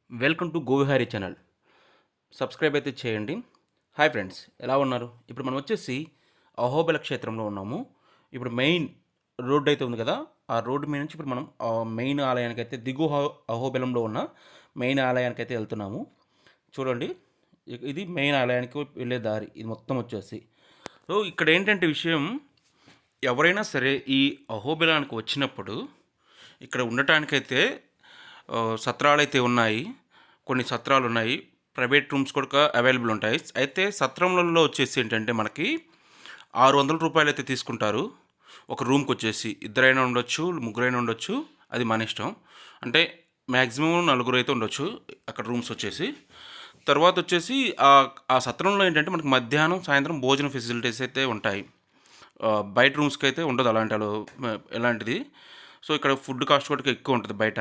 Welcome to Govihari channel. Subscribe అయితే చేయండి. Hi friends, ఎలా ఉన్నారు? ఇప్పుడు మనం వచ్చేసి అహోబిల క్షేత్రంలో ఉన్నాము. ఇప్పుడు మెయిన్ రోడ్ అయితే ఉంది కదా, ఆ రోడ్డు మీద నుంచి ఇప్పుడు మనం మెయిన్ ఆలయానికి అయితే అహోబిలంలో ఉన్న మెయిన్ ఆలయానికి అయితే వెళ్తున్నాము. చూడండి, ఇది మెయిన్ ఆలయానికి వెళ్ళే దారి. ఇది మొత్తం వచ్చేసి సో ఇక్కడ ఏంటంటే విషయం, ఎవరైనా సరే ఈ అహోబిలానికి వచ్చినప్పుడు ఇక్కడ ఉండటానికైతే సత్రాలు అయితే ఉన్నాయి. కొన్ని సత్రాలు ఉన్నాయి, ప్రైవేట్ రూమ్స్ కూడా అవైలబుల్ ఉంటాయి. అయితే సత్రంలలో వచ్చేసి ఏంటంటే మనకి 600 రూపాయలు అయితే తీసుకుంటారు ఒక రూమ్కి వచ్చేసి. ఇద్దరైనా ఉండొచ్చు, ముగ్గురైనా ఉండొచ్చు, అది మన ఇష్టం. అంటే మ్యాక్సిమం నలుగురు అయితే ఉండొచ్చు అక్కడ రూమ్స్ వచ్చేసి. తర్వాత వచ్చేసి ఆ సత్రంలో ఏంటంటే మనకి మధ్యాహ్నం సాయంత్రం భోజన ఫెసిలిటీస్ అయితే ఉంటాయి. బయట రూమ్స్కి అయితే ఉండదు ఎలాంటిది. సో ఇక్కడ ఫుడ్ కాస్ట్ కూడా ఎక్కువ ఉంటుంది బయట.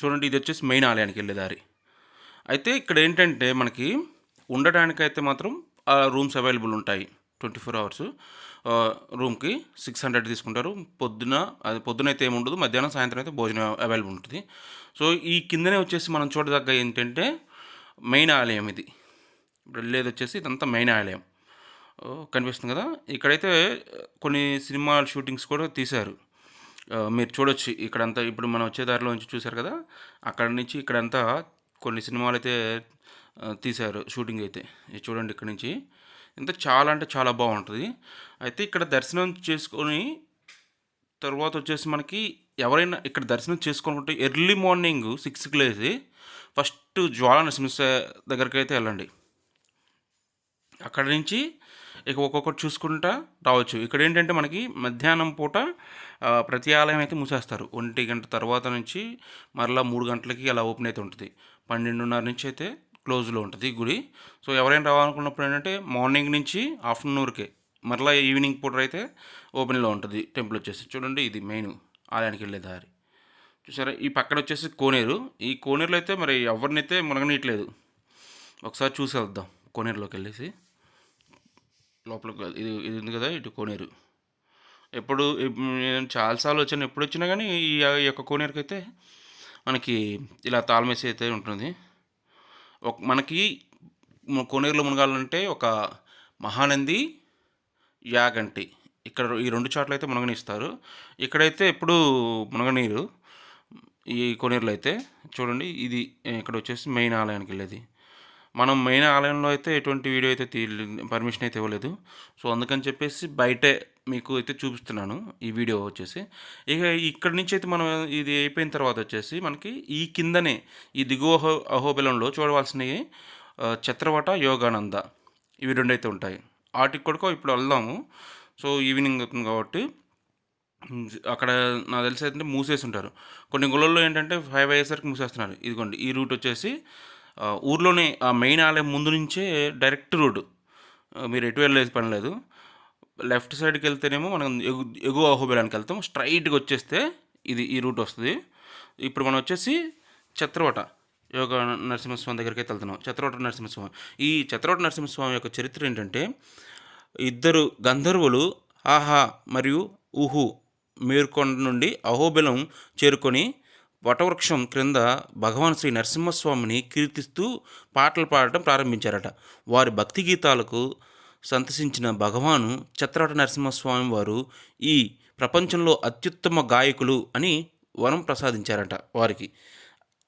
చూడండి, ఇది వచ్చేసి మెయిన్ ఆలయానికి వెళ్ళే దారి. అయితే ఇక్కడ ఏంటంటే మనకి ఉండటానికైతే మాత్రం రూమ్స్ అవైలబుల్ ఉంటాయి 24 అవర్స్. రూమ్కి 600 తీసుకుంటారు. పొద్దున అయితే ఏమి ఉండదు, మధ్యాహ్నం సాయంత్రం అయితే భోజనం అవైలబుల్ ఉంటుంది. సో ఈ కిందనే వచ్చేసి మనం చూడదగ్గ ఏంటంటే మెయిన్ ఆలయం ఇది. ఇప్పుడు వెళ్ళేది వచ్చేసి ఇదంతా మెయిన్ ఆలయం. కనిపిస్తుంది కదా, ఇక్కడైతే కొన్ని సినిమా షూటింగ్స్ కూడా తీశారు. మీరు చూడొచ్చు ఇక్కడంతా. ఇప్పుడు మనం వచ్చే దారిలో నుంచి చూశారు కదా, అక్కడ నుంచి ఇక్కడంతా కొన్ని సినిమాలు అయితే తీశారు షూటింగ్ అయితే. ఇది చూడండి, ఇక్కడ నుంచి ఇంత చాలా అంటే చాలా బాగుంటుంది. అయితే ఇక్కడ దర్శనం చేసుకొని తర్వాత వచ్చేసి మనకి ఎవరైనా ఇక్కడ దర్శనం చేసుకోవాలంటే ఎర్లీ మార్నింగ్ 6కి లేచి ఫస్ట్ జ్వాలా నరసింహ దగ్గరికి అయితే వెళ్ళండి. అక్కడి నుంచి ఇక ఒక్కొక్కటి చూసుకుంటా రావచ్చు. ఇక్కడ ఏంటంటే మనకి మధ్యాహ్నం పూట ప్రతి ఆలయం అయితే మూసేస్తారు. 1 గంట తర్వాత నుంచి మరలా 3 గంటలకి అలా ఓపెన్ అయితే ఉంటుంది. 12:30 నుంచి అయితే క్లోజ్లో ఉంటుంది గుడి. సో ఎవరైనా రావాలనుకున్నప్పుడు ఏంటంటే మార్నింగ్ నుంచి ఆఫ్టర్నూన్కే, మరలా ఈవినింగ్ పూట అయితే ఓపెన్లో ఉంటుంది టెంపుల్ వచ్చేసి. చూడండి, ఇది మెయిన్ ఆలయానికి వెళ్ళే దారి. చూసారా, ఈ పక్కన వచ్చేసి కోనేరు. ఈ కోనేరులో అయితే మరి ఎవరినైతే మునగనీయట్లేదు. ఒకసారి చూసి వెళ్దాం కోనేరులోకి వెళ్ళేసి. లోపలికి ఇది ఇది ఉంది కదా, ఇటు కోనేరు. నేను చాలాసార్లు వచ్చాను. ఎప్పుడు వచ్చినా కానీ ఈ యొక్క కోనేరుకి అయితే మనకి ఇలా తాళమేసి అయితే ఉంటుంది. మనకి కోనేరులో మునగాలంటే ఒక మహానంది, యాగంటి, ఇక్కడ ఈ 2 చోట్ల అయితే మునగనిస్తారు. ఇక్కడైతే ఎప్పుడు మునగనీరు ఈ కోనేరులో అయితే. చూడండి, ఇది ఇక్కడ వచ్చేసి మెయిన్ ఆలయానికి వెళ్ళేది. మనం మెయిన్ ఆలయంలో అయితే ఎటువంటి వీడియో అయితే పర్మిషన్ అయితే ఇవ్వలేదు. సో అందుకని చెప్పేసి బయటే మీకు అయితే చూపిస్తున్నాను ఈ వీడియో వచ్చేసి. ఇక ఇక్కడి నుంచి అయితే మనం ఇది అయిపోయిన తర్వాత వచ్చేసి మనకి ఈ కిందనే ఈ దిగువ అహోబిలంలో చూడవలసినవి చత్రవట, యోగానంద, ఇవి 2 అయితే ఉంటాయి. వాటికి కూడా ఇప్పుడు వెళ్దాము. సో ఈవినింగ్ అవుతుంది కాబట్టి అక్కడ నాకు తెలిసి అయితే మూసేసి ఉంటారు. కొన్ని గుళ్ళల్లో ఏంటంటే 5 అయ్యేసరికి మూసేస్తున్నారు. ఇదిగోండి, ఈ రూట్ వచ్చేసి ఊర్లోనే ఆ మెయిన్ ఆలయం ముందు నుంచే డైరెక్ట్ రోడ్డు. మీరు ఎటు వెళ్ళేది పని లేదు. లెఫ్ట్ సైడ్కి వెళ్తేనేమో మనం ఎగువ అహోబిలానికి వెళ్తాం. స్ట్రైట్గా వచ్చేస్తే ఈ రూట్ వస్తుంది. ఇప్పుడు మనం వచ్చేసి చత్రవట యోగ నరసింహస్వామి దగ్గరికి అయితే వెళ్తున్నాం. చత్రవట నరసింహస్వామి. ఈ చత్రవట నరసింహస్వామి యొక్క చరిత్ర ఏంటంటే, ఇద్దరు గంధర్వులు ఆహా మరియు ఊహు మేరుకొండ నుండి అహోబిలం చేరుకొని వటవృక్షం క్రింద భగవాన్ శ్రీ నరసింహస్వామిని కీర్తిస్తూ పాటలు పాడటం ప్రారంభించారట. వారి భక్తి గీతాలకు సంతసించిన భగవాను చత్రవట నరసింహస్వామి వారు ఈ ప్రపంచంలో అత్యుత్తమ గాయకులు అని వరం ప్రసాదించారట వారికి.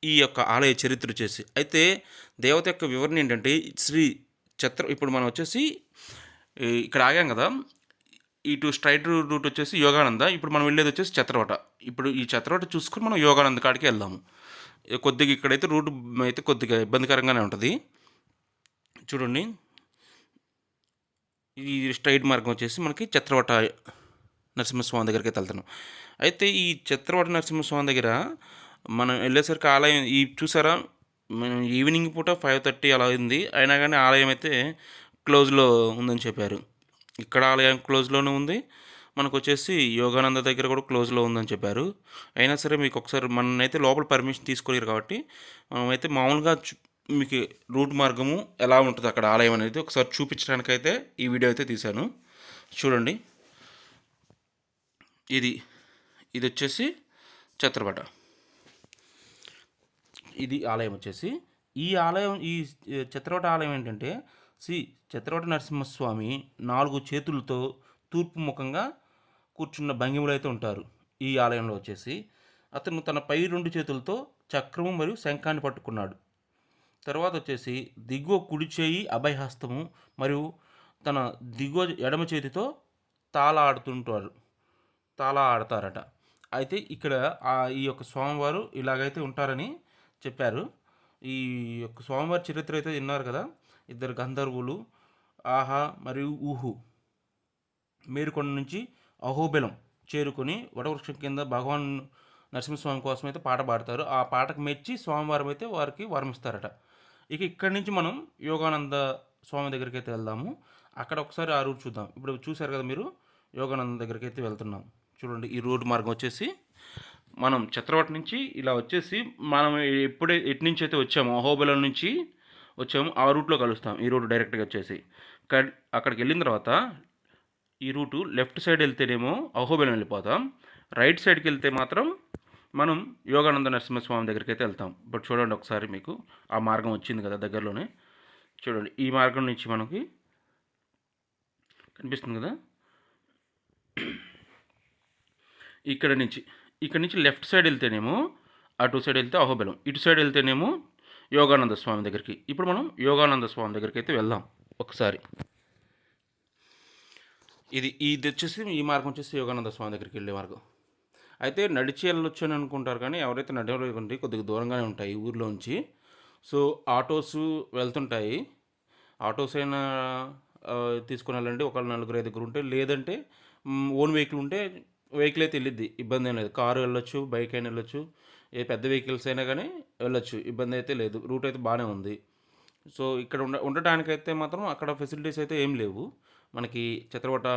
ఈ యొక్క ఆలయ చరిత్ర చేసి అయితే దేవత యొక్క వివరణ ఏంటంటే ఇప్పుడు మనం వచ్చేసి ఇక్కడ ఆగాం కదా, ఇటు స్ట్రైట్ రూట్ వచ్చేసి యోగానంద. ఇప్పుడు మనం వెళ్ళేది వచ్చేసి చత్రవట. ఇప్పుడు ఈ చత్రవట చూసుకొని మనం యోగానంద కాడికి వెళ్దాము. కొద్దిగా ఇక్కడైతే రూట్ అయితే కొద్దిగా ఇబ్బందికరంగానే ఉంటుంది. చూడండి, ఈ స్ట్రైట్ మార్గం వచ్చేసి మనకి చత్రవట నరసింహస్వామి దగ్గరికి అయితే వెళ్తున్నాం. అయితే ఈ చత్రవట నరసింహస్వామి దగ్గర మనం వెళ్ళేసరికి ఆలయం చూసారా, ఈవినింగ్ పూట 5:30 అలా ఉంది. అయినా కానీ ఆలయం అయితే క్లోజ్లో ఉందని చెప్పారు. ఇక్కడ ఆలయం క్లోజ్లోనే ఉంది. మనకు వచ్చేసి యోగానంద దగ్గర కూడా క్లోజ్లో ఉందని చెప్పారు. అయినా సరే మీకు ఒకసారి మననైతే లోపల పర్మిషన్ తీసుకోలేరు కాబట్టి మనమైతే మామూలుగా మీకు రూట్ మార్గము ఎలా ఉంటుంది అక్కడ ఆలయం అనేది ఒకసారి చూపించడానికైతే ఈ వీడియో అయితే తీశాను. చూడండి, ఇది వచ్చేసి చత్రవట. ఇది ఆలయం వచ్చేసి. ఈ ఆలయం ఈ చిత్రవట ఆలయం ఏంటంటే శ్రీ చిత్రవట నరసింహస్వామి 4 చేతులతో తూర్పు ముఖంగా కూర్చున్న భంగిమలో అయితే ఉంటారు ఈ ఆలయంలో వచ్చేసి. అతను తన పై 2 చేతులతో చక్రము మరియు శంఖాన్ని పట్టుకున్నాడు. తర్వాత వచ్చేసి దిగువ కుడి చేయి అభయహస్తము మరియు తన దిగువ ఎడమ చేతితో తాళ ఆడతారట. అయితే ఇక్కడ ఈ యొక్క స్వామివారు ఇలాగైతే ఉంటారని చెప్పారు. ఈ యొక్క స్వామివారి చరిత్ర అయితే విన్నారు కదా. 2 గంధర్వులు ఆహా మరియు ఊహు మేరుకొండ నుంచి అహోబిలం చేరుకొని వటవృక్షం కింద భగవాన్ నరసింహస్వామి కోసం అయితే పాట పాడతారు. ఆ పాటకు మెచ్చి స్వామివారం అయితే వారికి వరమిస్తారట. ఇక ఇక్కడి నుంచి మనం యోగానంద స్వామి దగ్గరికి అయితే వెళ్దాము. అక్కడ ఒకసారి ఆ రూట్ చూద్దాం. ఇప్పుడు చూశారు కదా మీరు, యోగానంద దగ్గరికి అయితే వెళ్తున్నాం. చూడండి ఈ రోడ్డు మార్గం వచ్చేసి మనం చత్రవటి నుంచి ఇలా వచ్చేసి మనం ఎటు నుంచి అయితే వచ్చామో అహోబిలం నుంచి వచ్చాము ఆ రూట్లో కలుస్తాం. ఈ రోడ్డు డైరెక్ట్గా వచ్చేసి అక్కడికి వెళ్ళిన తర్వాత ఈ రూటు లెఫ్ట్ సైడ్ వెళ్తేనేమో అహోబిలం వెళ్ళిపోతాం. రైట్ సైడ్కి వెళ్తే మాత్రం మనం యోగానంద నరసింహస్వామి దగ్గరికి అయితే వెళ్తాం. బట్ చూడండి ఒకసారి మీకు ఆ మార్గం వచ్చింది కదా దగ్గరలోనే. చూడండి ఈ మార్గం నుంచి మనకి కనిపిస్తుంది కదా. ఇక్కడ నుంచి లెఫ్ట్ సైడ్ వెళ్తేనేమో అటు సైడ్ వెళ్తే అహోబిలం, ఇటు సైడ్ వెళ్తేనేమో యోగానంద స్వామి దగ్గరికి. ఇప్పుడు మనం యోగానంద స్వామి దగ్గరికి అయితే వెళ్దాం ఒకసారి. ఇది వచ్చేసి ఈ మార్గం వచ్చేసి యోగానంద స్వామి దగ్గరికి వెళ్ళే మార్గం. అయితే నడిచి వెళ్ళొచ్చు అని అనుకుంటారు, కానీ ఎవరైతే నడవలేకుంటే కొద్దిగా దూరంగానే ఉంటాయి ఊర్లో నుంచి. So autos వెళ్తుంటాయి. ఆటోస్ అయినా తీసుకుని వెళ్ళండి, ఒకళ్ళు 4-5 ఉంటే. లేదంటే ఓన్ వెహికల్ ఉంటే వెహికల్ అయితే వెళ్ళిద్ది, ఇబ్బంది ఏం లేదు. కారు వెళ్ళొచ్చు, బైక్ అయినా వెళ్ళొచ్చు, ఏ పెద్ద వెహికల్స్ అయినా కానీ వెళ్ళొచ్చు, ఇబ్బంది అయితే లేదు. రూట్ అయితే బాగానే ఉంది. సో ఇక్కడ ఉండటానికైతే మాత్రం అక్కడ ఫెసిలిటీస్ అయితే ఏం లేవు మనకి చిత్రవట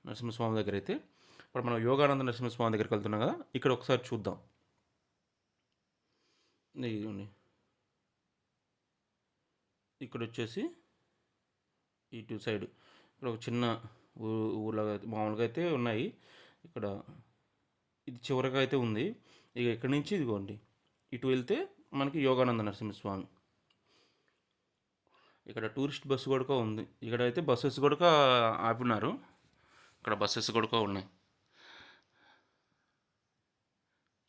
నరసింహస్వామి దగ్గర అయితే. ఇప్పుడు మనం యోగానంద నరసింహస్వామి దగ్గరికి వెళ్తున్నాం కదా, ఇక్కడ ఒకసారి చూద్దాం. ఇక్కడ వచ్చేసి ఇటు సైడ్ ఇక్కడ ఒక చిన్న ఊర్లాగా మామూలుగా అయితే ఉన్నాయి. ఇక్కడ ఇది చివరగా అయితే ఉంది. ఇక ఇక్కడి నుంచి ఇదిగోండి ఇటు వెళ్తే మనకి యోగానంద నరసింహస్వామి. ఇక్కడ టూరిస్ట్ బస్సు కూడా ఉంది. ఇక్కడైతే బస్సెస్ కూడా ఆపినారు. ఇక్కడ బస్సెస్ కూడా ఉన్నాయి.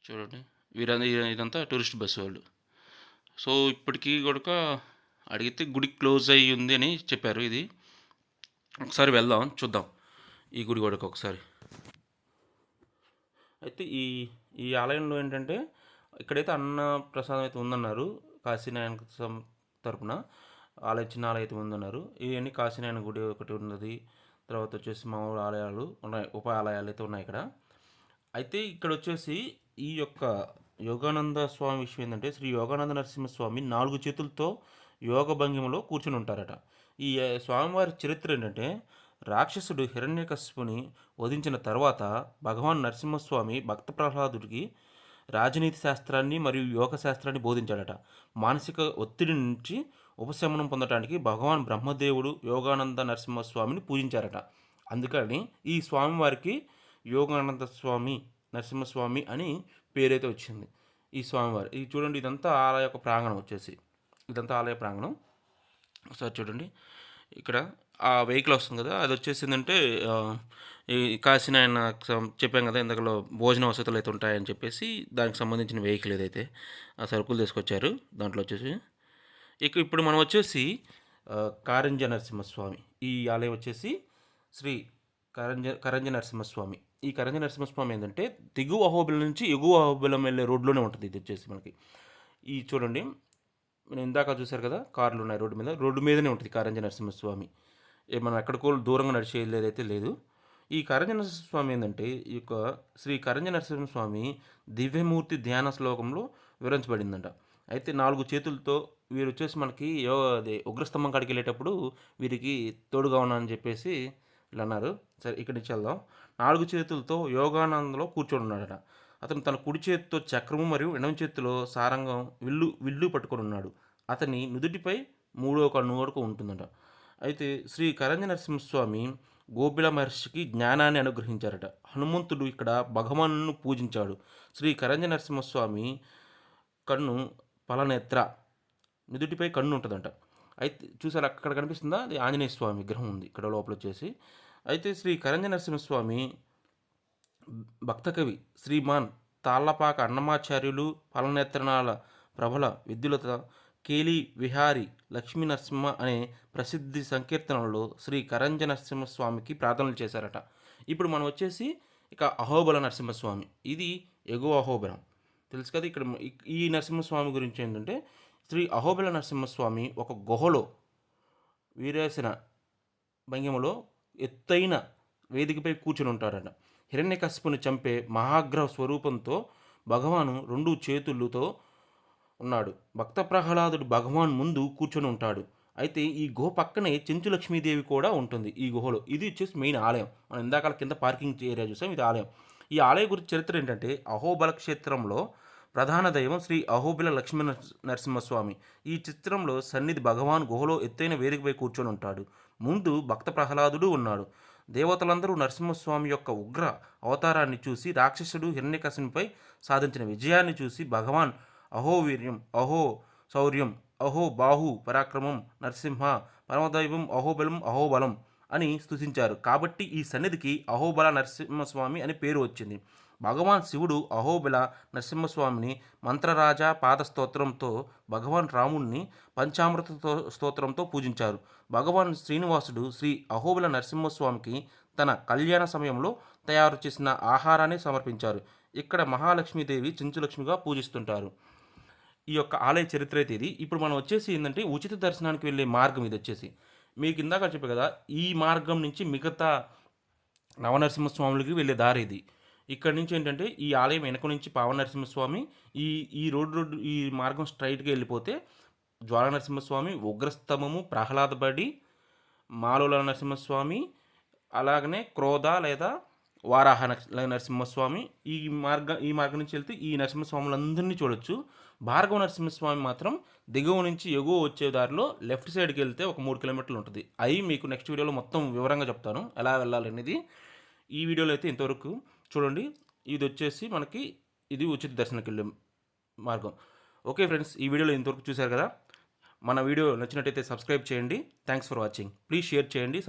చూడండి ఇదంతా టూరిస్ట్ బస్సు వాళ్ళు. సో ఇప్పటికీ కూడా అడిగితే గుడి క్లోజ్ అయ్యి ఉంది అని చెప్పారు. ఇది ఒకసారి వెళ్దాం, చూద్దాం ఈ గుడి కూడా ఒకసారి. అయితే ఈ ఆలయంలో ఏంటంటే ఇక్కడైతే అన్న ప్రసాదం అయితే ఉందన్నారు. కాశీనాయన తరపున చిన్న ఆలయం అయితే ఉందన్నారు. ఇవన్నీ కాశీనాయన గుడి ఒకటి ఉన్నది. తర్వాత వచ్చేసి మామూలు ఆలయాలు ఉన్నాయి, ఉప ఆలయాలు అయితే ఉన్నాయి ఇక్కడ. అయితే ఇక్కడ వచ్చేసి ఈ యొక్క యోగానంద స్వామి విషయం ఏంటంటే, శ్రీ యోగానంద నరసింహస్వామి 4 చేతులతో యోగ భంగిమలో కూర్చుని ఉంటారట. ఈ స్వామివారి చరిత్ర ఏంటంటే, రాక్షసుడు హిరణ్యకశిపుని వధించిన తర్వాత భగవాన్ నరసింహస్వామి భక్త ప్రహ్లాదుడికి రాజనీతి శాస్త్రాన్ని మరియు యోగ శాస్త్రాన్ని బోధించాడట. మానసిక ఒత్తిడి నుంచి ఉపశమనం పొందడానికి భగవాన్ బ్రహ్మదేవుడు యోగానంద నరసింహస్వామిని పూజించారట. అందుకని ఈ స్వామివారికి యోగానంద స్వామి నరసింహస్వామి అని పేరైతే వచ్చింది ఈ స్వామివారి. ఇది చూడండి, ఇదంతా ఆలయ యొక్క ప్రాంగణం వచ్చేసి, ఇదంతా ఆలయ ప్రాంగణం. ఒకసారి చూడండి, ఇక్కడ ఆ వెహికల్ వస్తుంది కదా, అది వచ్చేసిందంటే ఈ కాశీనాయన చెప్పాం కదా ఇందులో భోజన వసతులు అయితే ఉంటాయని చెప్పేసి దానికి సంబంధించిన వెహికల్ ఏదైతే ఆ సరుకులు తీసుకొచ్చారు దాంట్లో వచ్చేసి. ఇప్పుడు మనం వచ్చేసి కారంజ నరసింహస్వామి, ఈ ఆలయం వచ్చేసి శ్రీ కరంజ నరసింహస్వామి. ఈ కరంజ నరసింహస్వామి ఏంటంటే దిగువ అహోబిలం నుంచి ఎగువ అహోబిలం వెళ్ళే రోడ్లోనే ఉంటుంది. ఇది వచ్చేసి మనకి ఈ చూడండి, నేను ఇందాక చూశారు కదా కార్లు ఉన్నాయి రోడ్డు మీదనే ఉంటుంది కారంజ నరసింహస్వామి. మనం ఎక్కడికో దూరంగా నడిచి వెళ్ళేదైతే లేదు. ఈ కరంజ నరసింహస్వామి ఏంటంటే ఈ యొక్క శ్రీ కరంజ నరసింహస్వామి దివ్యమూర్తి ధ్యాన శ్లోకంలో వివరించబడిందంట. అయితే 4 చేతులతో వీరు వచ్చేసి మనకి ఉగ్రస్తంభం కాడికి వెళ్ళేటప్పుడు వీరికి తోడుగా ఉన్నానని చెప్పేసి ఇలా అన్నారు. సరే ఇక్కడి నుంచి వెళ్దాం. 4 చేతులతో యోగానందలో కూర్చొని ఉన్నాడట. అతను తన కుడి చేతితో చక్రము మరియు ఎడమ చేతిలో సారంగం విల్లు పట్టుకొని ఉన్నాడు. అతని నుదుటిపై 3వ కన్ను వరకు ఉంటుందట. అయితే శ్రీ కరంజ నరసింహస్వామి గోపిల మహర్షికి జ్ఞానాన్ని అనుగ్రహించారట. హనుమంతుడు ఇక్కడ భగవాను పూజించాడు. శ్రీ కరంజ నరసింహస్వామి కన్ను ఫలనేత్ర, నుదుటిపై కన్ను ఉంటుందంట. అయితే చూసారు అక్కడ కనిపిస్తుందా, అది ఆంజనేయ స్వామి విగ్రహం ఉంది ఇక్కడ లోపల వచ్చేసి. అయితే శ్రీ కరంజ నరసింహస్వామి భక్తకవి శ్రీమాన్ తాళ్లపాక అన్నమాచార్యులు ఫలనేత్రనాల ప్రబల విద్యులత కేలి విహారి లక్ష్మీ నరసింహ అనే ప్రసిద్ధి సంకీర్తనలో శ్రీ కరంజ నరసింహస్వామికి ప్రార్థనలు చేశారట. ఇప్పుడు మనం వచ్చేసి ఇక అహోబల నరసింహస్వామి, ఇది ఎగువ అహోబలం తెలుసు కదా. ఇక్కడ ఈ నరసింహస్వామి గురించి ఏంటంటే, శ్రీ అహోబల నరసింహస్వామి ఒక గుహలో వీరేసిన భంగిమలో ఎత్తైన వేదికపై కూర్చుని ఉంటాడట. హిరణ్యకశిపుని చంపే మహాగ్రహ స్వరూపంతో భగవాను 2 చేతులతో ఉన్నాడు. భక్త ప్రహ్లాదుడు భగవాన్ ముందు కూర్చొని ఉంటాడు. అయితే ఈ గుహ పక్కనే చెంచు లక్ష్మీదేవి కూడా ఉంటుంది ఈ గుహలో. ఇది వచ్చేసి మెయిన్ ఆలయం. మనం ఇందాక కింద పార్కింగ్ ఏరియా చూసాం, ఇది ఆలయం. ఈ ఆలయం గురించి చరిత్ర ఏంటంటే, అహోబల క్షేత్రంలో ప్రధాన దైవం శ్రీ అహోబిల లక్ష్మీ నరసింహస్వామి. ఈ చిత్రంలో సన్నిధి భగవాన్ గుహలో ఎత్తైన వేదికపై కూర్చొని ఉంటాడు. ముందు భక్త ప్రహ్లాదుడు ఉన్నాడు. దేవతలందరూ నరసింహస్వామి యొక్క ఉగ్ర అవతారాన్ని చూసి, రాక్షసుడు హిరణ్యకశిపునిపై సాధించిన విజయాన్ని చూసి భగవాన్ అహో వీర్యం, అహో శౌర్యం, అహో బాహు పరాక్రమం నరసింహ పరమదైవం అహోబలం అహోబలం అని స్తుతించారు. కాబట్టి ఈ సన్నిధికి అహోబల నరసింహస్వామి అని పేరు వచ్చింది. భగవాన్ శివుడు అహోబిల నరసింహస్వామిని మంత్రరాజ పాద స్తోత్రంతో, భగవాన్ రాముణ్ణి పంచామృత స్తోత్రంతో పూజించారు. భగవాన్ శ్రీనివాసుడు శ్రీ అహోబిల నరసింహస్వామికి తన కళ్యాణ సమయంలో తయారు చేసిన ఆహారాన్ని సమర్పించారు. ఇక్కడ మహాలక్ష్మీదేవి చెంచులక్ష్మిగా పూజిస్తుంటారు. ఈ యొక్క ఆలయ చరిత్ర అయితే ఇది. ఇప్పుడు మనం వచ్చేసి ఏంటంటే, ఉచిత దర్శనానికి వెళ్ళే మార్గం ఇది వచ్చేసి. మీకు ఇందాక చెప్పే కదా, ఈ మార్గం నుంచి మిగతా నవనరసింహస్వాములకి వెళ్ళే దారి ఇది. ఇక్కడ నుంచి ఏంటంటే, ఈ ఆలయం వెనక నుంచి పావన నరసింహస్వామి, ఈ ఈ రోడ్డు ఈ మార్గం స్ట్రైట్గా వెళ్ళిపోతే జ్వాల నరసింహస్వామి, ఉగ్రస్తమము, ప్రహ్లాదబడి, మాలోల నరసింహస్వామి, అలాగనే క్రోధ లేదా వారాహ నరసింహస్వామి, ఈ మార్గం నుంచి వెళ్తే ఈ నరసింహస్వాములందరినీ చూడొచ్చు. భార్గవ నరసింహస్వామి మాత్రం దిగువ నుంచి ఎగువ వచ్చే దారిలో లెఫ్ట్ సైడ్కి వెళ్తే ఒక 3 కిలోమీటర్లు ఉంటుంది. అవి మీకు నెక్స్ట్ వీడియోలో మొత్తం వివరంగా చెప్తాను ఎలా వెళ్ళాలనేది. ఈ వీడియోలో అయితే ఇంతవరకు చూడండి. ఇది వచ్చేసి మనకి ఇది ఉచిత దర్శనకి వెళ్ళే మార్గం. ఓకే ఫ్రెండ్స్, ఈ వీడియోలో ఇంతవరకు చూశారు కదా. మన వీడియో నచ్చినట్టయితే సబ్స్క్రైబ్ చేయండి. Thanks for watching. Please share చేయండి.